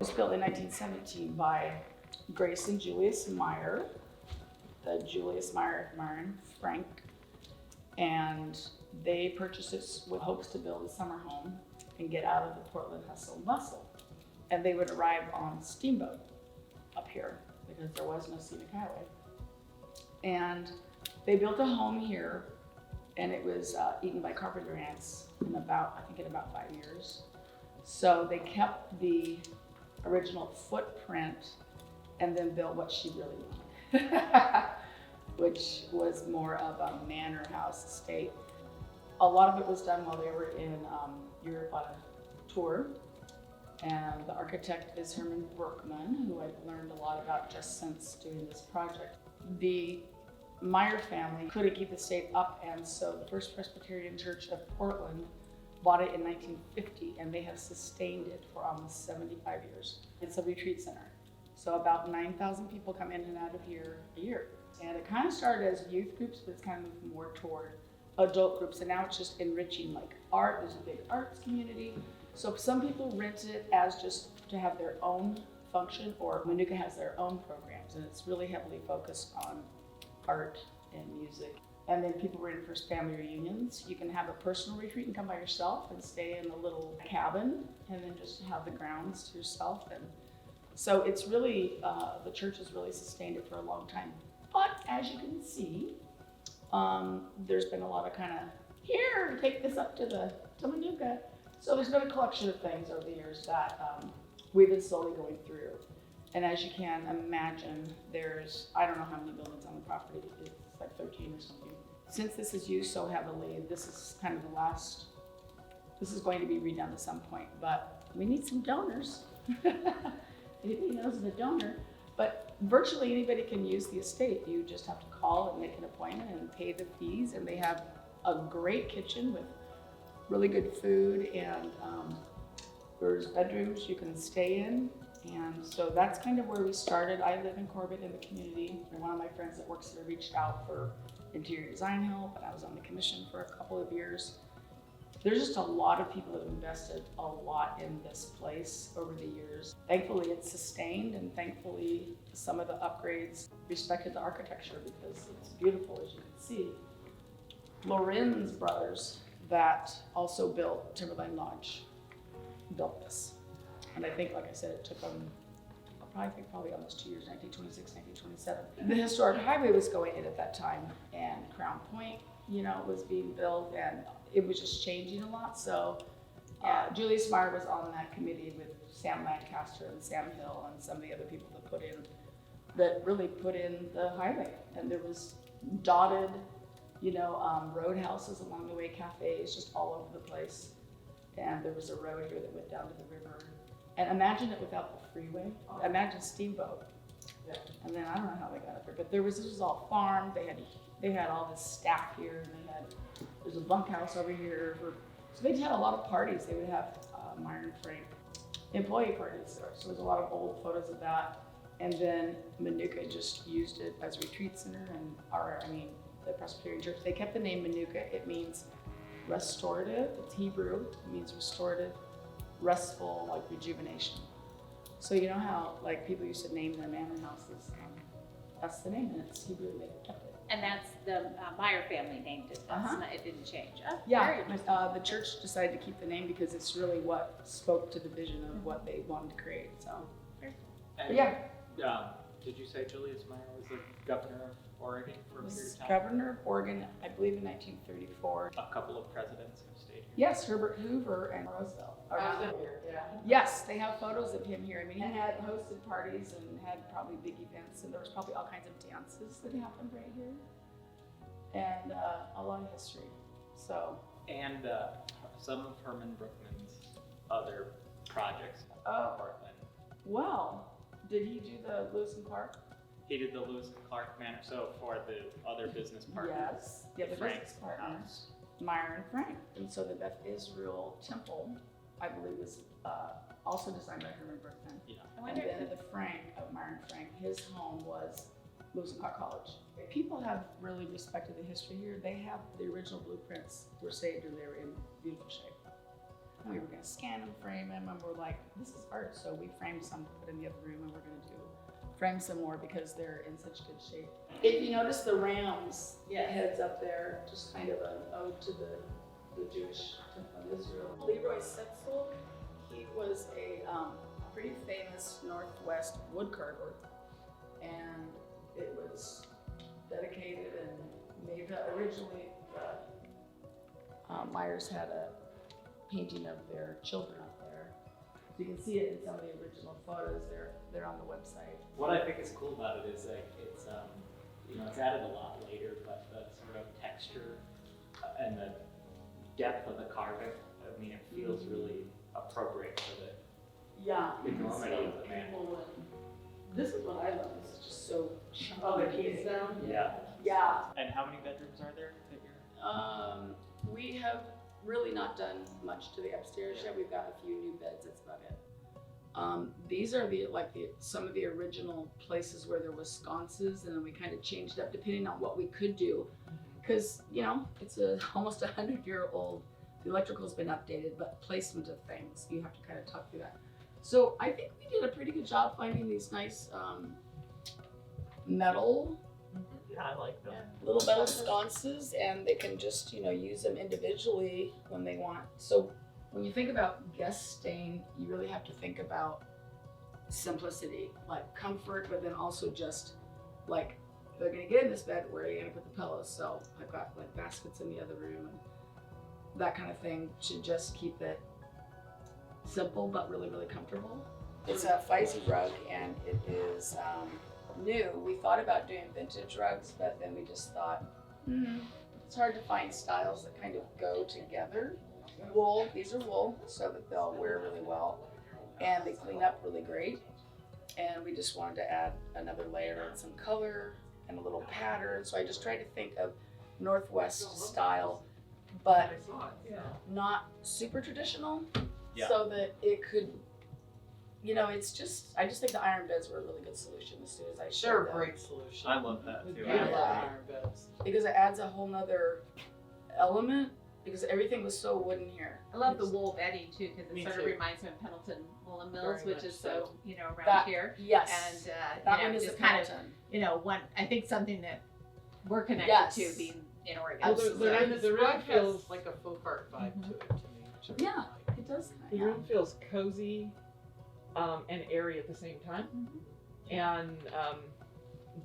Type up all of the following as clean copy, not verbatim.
was built in 1917 by Grace and Julius Meyer, the Julius Meyer and Frank, and they purchased it with hopes to build a summer home and get out of the Portland hustle and bustle. And they would arrive on steamboat up here because there was no scenic highway. And they built a home here, and it was eaten by carpenter ants in about 5 years. So they kept the original footprint and then built what she really wanted, which was more of a manor house estate. A lot of it was done while they were in Europe on a tour. And the architect is Herman Brookman, who I've learned a lot about just since doing this project. The Meyer family couldn't keep the estate up, and so the First Presbyterian Church of Portland bought it in 1950, and they have sustained it for almost 75 years. It's a retreat center. So about 9,000 people come in and out of here a year. And it kind of started as youth groups, but it's kind of moved more toward adult groups, and now it's just enriching like art. There's a big arts community. So some people rent it as just to have their own function, or Menucha has their own programs, and it's really heavily focused on art and music. And then people rent it for family reunions. You can have a personal retreat and come by yourself and stay in a little cabin and then just have the grounds to yourself. And so it's really, the church has really sustained it for a long time. But as you can see, there's been a lot of kind of, here, take this up to Menucha. So there's been a collection of things over the years that we've been slowly going through. And as you can imagine, there's, I don't know how many buildings on the property, it's like 13 or something. Since this is used so heavily, this is kind of the last, this is going to be redone at some point, but we need some donors. Anybody knows of a donor, but virtually anybody can use the estate. You just have to call and make an appointment and pay the fees, and they have a great kitchen with really good food, and there's bedrooms you can stay in. And so that's kind of where we started. I live in Corbett in the community, and one of my friends that works there reached out for interior design help, and I was on the commission for a couple of years. There's just a lot of people that have invested a lot in this place over the years. Thankfully, it's sustained, and thankfully, some of the upgrades respected the architecture because it's beautiful, as you can see. Lorenz brothers that also built Timberline Lodge built this. And I think, like I said, it took them probably almost 2 years, 1926, 1927. The historic highway was going in at that time, and Crown Point, was being built, and it was just changing a lot. So Julius Meyer was on that committee with Sam Lancaster and Sam Hill and some of the other people that really put in the highway. And there was dotted, roadhouses along the way, cafes, just all over the place. And there was a road here that went down to the river. And imagine it without the freeway. Imagine steamboat. Yeah. And then I don't know how they got up there, but this was all farm. They had all this staff here, and there's a bunkhouse over here. So they had a lot of parties. They would have Meyer and Frank employee parties there. So there's a lot of old photos of that. And then Menucha just used it as a retreat center, and the Presbyterian Church. They kept the name Menucha. It means restorative. It's Hebrew. It means restorative, restful, like rejuvenation. So you know how people used to name their manor houses? That's the name, and it's Hebrew. They kept it. And that's the Meyer family named it. It didn't change. Oh, yeah, the church decided to keep the name because it's really what spoke to the vision of what they wanted to create. So, did you say Julius Meyer was the governor of Oregon for a period of time? Governor of Oregon, I believe in 1934. A couple of presidents have stayed here. Yes, Herbert Hoover and Roosevelt. Yeah. Yes, they have photos of him here. I mean, he had hosted parties and had probably big events, and there was probably all kinds of dances that happened right here, and a lot of history. So. And some of Herman Brookman's other projects in Portland. Well, did he do the Lewis and Clark? He did the Lewis and Clark Manor. So for the other business partners. Yes, the other business partners, Meyer and Frank. And so the Beth Israel Temple, I believe, was also designed by Herman Brookman. Yeah. And then the Frank of Meyer and Frank, his home was Lewis and Clark College. People have really respected the history here. They have the original blueprints were saved, and they were in beautiful shape. And we were gonna scan them, frame them, and we're like, this is art. So we framed some, put in the other room, and we're gonna frame some more because they're in such good shape. If you notice the rams heads up there, just kind of an ode to the Jewish temple in Israel. Leroy Setzel, he was a pretty famous Northwest wood carver, and it was dedicated and made originally. Myers had a painting of their children up there. So you can see it in some of the original photos. They're on the website. What I think is cool about it is like it's it's added a lot later, but the sort of texture and the depth of the carving, I mean, it feels really appropriate for the enormity of the man. This is what I love. This is just so chunky. Oh, the keys down? Yeah. Yeah. And how many bedrooms are there that you're? We have really not done much to the upstairs yet. We've got a few new beds. That's about it. These are some of the original places where there was sconces, and then we kind of changed up depending on what we could do, because it's almost 100-year-old. The electrical's been updated, but placement of things you have to kind of talk through that. So I think we did a pretty good job finding these nice metal. Yeah, I like them. Little metal sconces, and they can just use them individually when they want. So when you think about guest staying, you really have to think about simplicity, like comfort, but then also just like they're gonna get in this bed, where are you gonna put the pillows? So I've got like baskets in the other room and that kind of thing to just keep it simple but really, really comfortable. It's a Feisy rug, and it is new. We thought about doing vintage rugs, but then we just thought, it's hard to find styles that kind of go together. Wool, these are wool, so that they'll wear really well, and they clean up really great. And we just wanted to add another layer and some color and a little pattern. So I just tried to think of Northwest style, but not super traditional, so that it could, I just think the iron beds were a really good solution as soon as I showed They're them. a great solution. I love that too. I love Yeah. iron beds. Because it adds a whole nother element, because everything was so wooden here. I love the wool bedding too, because Me it sort too. of reminds me of Pendleton Woolen Mills, Very which much is so. around That- here. Yes. And that one is just a kind of Pendleton. I think something that we're connected Yes. to being in Oregon. Well, Absolutely. the room feels like a folk art vibe to it to me. which I Yeah. like. It does. The room feels cozy and airy at the same time, and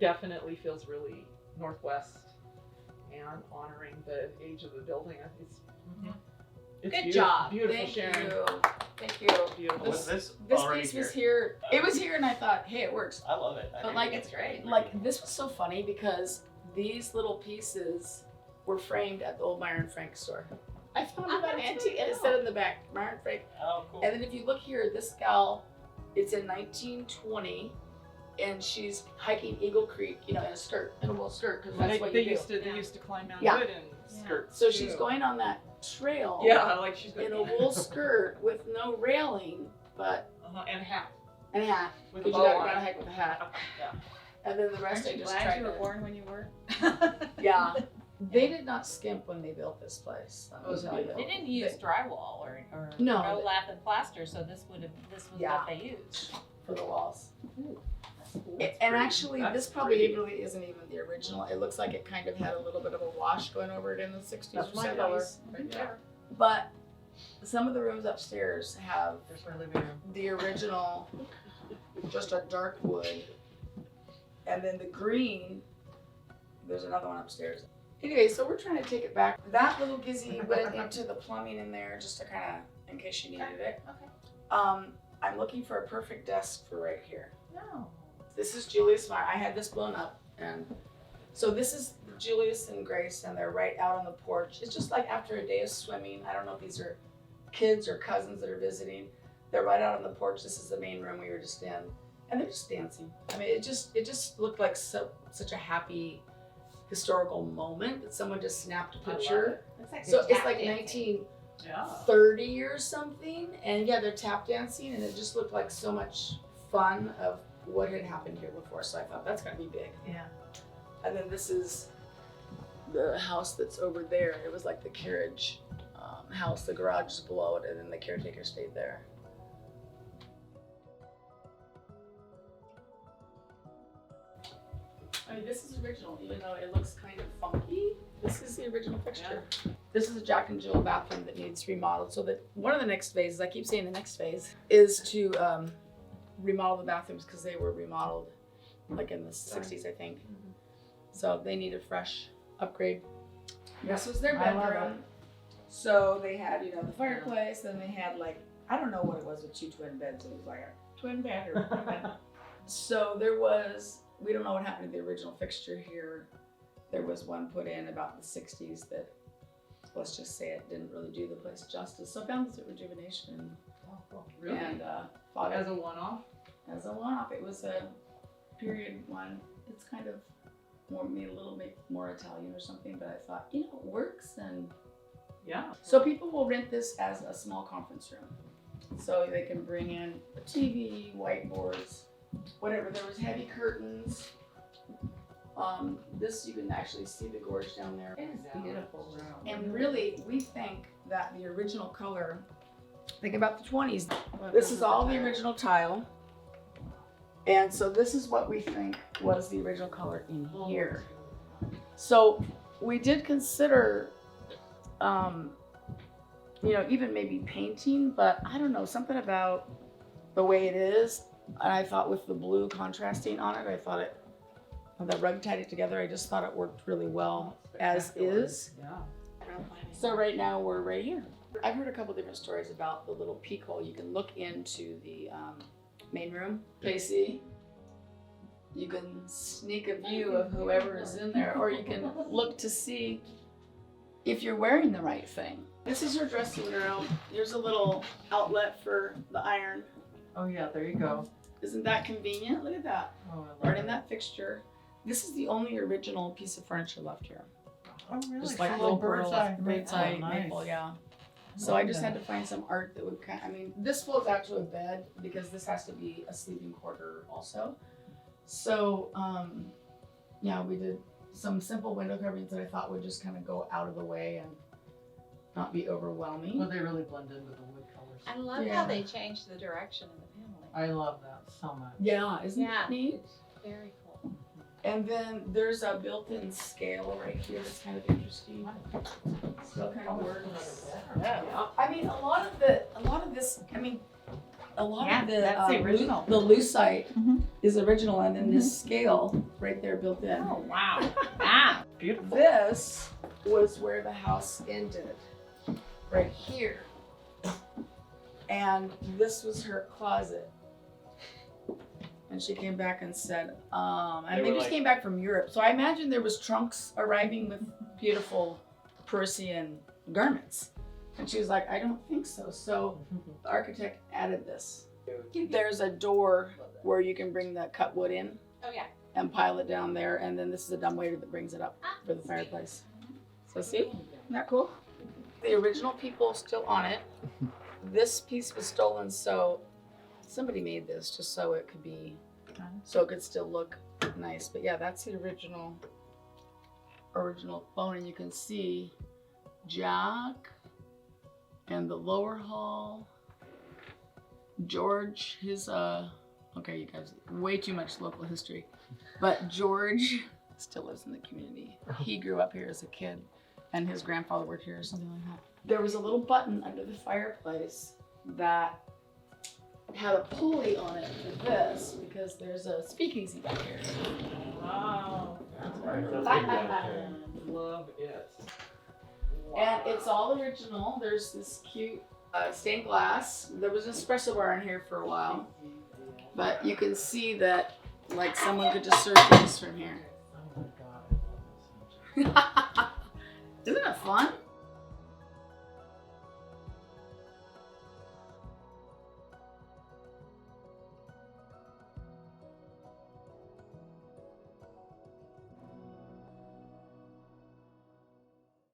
definitely feels really Northwest and honoring the age of the building. I think it's Good beautiful, job. beautiful, Thank Sharon. you. Thank you. Beautiful. Was this This already piece here? was here. It was here, and I thought, hey, it works. I love it. But like, it's great. Like this was so funny because these little pieces were framed at the old Meyer and Frank store. I found them at that's antique, and it cool. said in the back, Meyer and Frank. Oh, cool. And then if you look here, this gal, it's in 1920, and she's hiking Eagle Creek, in a skirt, in a wool skirt, because that's what They you do. used to climb Mount Yeah. Hood in skirts. So she's too. going on that trail like she's going in a wool skirt with no railing, but and a hat and a hat, with a because you bow gotta on. hike with a hat. Yeah. And then the rest Aren't I you just glad tried you were to. born when you were? Yeah. They did not skimp when they built this place. Let me Oh, tell you. They didn't use drywall or No. no lath and plaster, so this was Yeah. what they used. For the walls. That's And pretty. actually, That's this probably pretty. really isn't even the original. It looks like it kind of had a little bit of a wash going over it in the 60s That's or my 70s. color right there. But some of the rooms upstairs have There's my living room. the original, just a dark wood. And then the green, there's another one upstairs. Anyway, so we're trying to take it back. That little gizzy went into the plumbing in there just to kind of, in case you needed it. Okay. I'm looking for a perfect desk for right here. No. This is Julius Meyer. I had this blown up, and so this is Julius and Grace, and they're right out on the porch. It's just like after a day of swimming. I don't know if these are kids or cousins that are visiting. They're right out on the porch. This is the main room we were just in, and they're just dancing. I mean, it just looked like such a happy historical moment that someone just snapped a picture. Looks like So they're it's tap like dancing. 1930 or something, and yeah, they're tap dancing, and it just looked like so much fun of what had happened here before. So I thought that's gonna be big. Yeah. And then this is the house that's over there. It was like the carriage house, the garage is below it, and then the caretaker stayed there. I mean, this is original, even though it looks kind of funky. This is the original fixture. This is a Jack and Jill bathroom that needs remodeled. So that one of the next phases, I keep saying the next phase, is to remodel the bathrooms because they were remodeled like in the 60s, I think. So they need a fresh upgrade. This was their bedroom. So they had, you know, the fireplace, and they had like, I don't know what it was with 2 twin beds. It was like a twin bed or a bed. So there was, we don't know what happened to the original fixture here. There was one put in about the 60s that, let's just say, it didn't really do the place justice. So I found this at Rejuvenation. Really? And thought As a one-off? As a one-off. It was a period one. It's kind of made a little bit more Italian or something, but I thought, you know, it works. And Yeah. so people will rent this as a small conference room. So they can bring in a TV, whiteboards, whatever. There was heavy curtains. This, you can actually see the gorge down there. It is beautiful room. And really, we think that the original color, think about the 20s. This is all the original tile. And so this is what we think was the original color in here. So we did consider, you know, even maybe painting, but I don't know, something about the way it is. And I thought with the blue contrasting on it, I thought it, the rug tied it together, I just thought it worked really well as is. Yeah. So right now we're right here. I've heard a couple different stories about the little peek hole. You can look into the main room. Casey, you can sneak a view of whoever is in there, or you can look to see if you're wearing the right thing. This is her dressing room. Here's a little outlet for the iron. Oh yeah, there you go. Isn't that convenient? Look at that. Oh, I love Right in it. that fixture. This is the only original piece of furniture left here. Oh really? Just like So little bird's eye bird's-eye maple, maple, nice. yeah. So I just had that. to find some art that would kind. I mean, this flows out to a bed because this has to be a sleeping quarter also. So yeah, we did some simple window coverings that I thought would just kind of go out of the way and not be overwhelming. Well, they really blend in with the wood colors. I love Yeah. how they changed the direction of the paneling. I love that so much. Yeah, isn't Yeah. that neat? Very cool. And then there's a built-in scale right here that's kind of interesting. Still kind of works. Yeah. I mean, a lot of this, I mean, a lot Yeah, of the that's the original. the lucite Mhm. is original, and then this scale right there built in. Oh, wow. Wow. Beautiful. This was where the house ended, right here, and this was her closet. And she came back and said, and They maybe were she like- came back from Europe. So I imagine there was trunks arriving with beautiful Parisian garments. And she was like, I don't think so. So the architect added this. There's a door where you can bring the cut wood in Oh, yeah. and pile it down there. And then this is a dumbwaiter that brings it up for the fireplace. So see, isn't that cool? The original people still on it. This piece was stolen, so somebody made this just so it could be, so it could still look nice. But yeah, that's the original phone, and you can see Jack and the lower hall. George, his okay, you guys, way too much local history, but George still lives in the community. He grew up here as a kid, and his grandfather worked here or something like that. There was a little button under the fireplace that had a pulley on it for this because there's a speakeasy back here. Wow. Love it. And it's all original. There's this cute stained glass. There was an espresso bar in here for a while, but you can see that like someone could just serve this from here. Oh my god, I love this so much. Isn't it fun?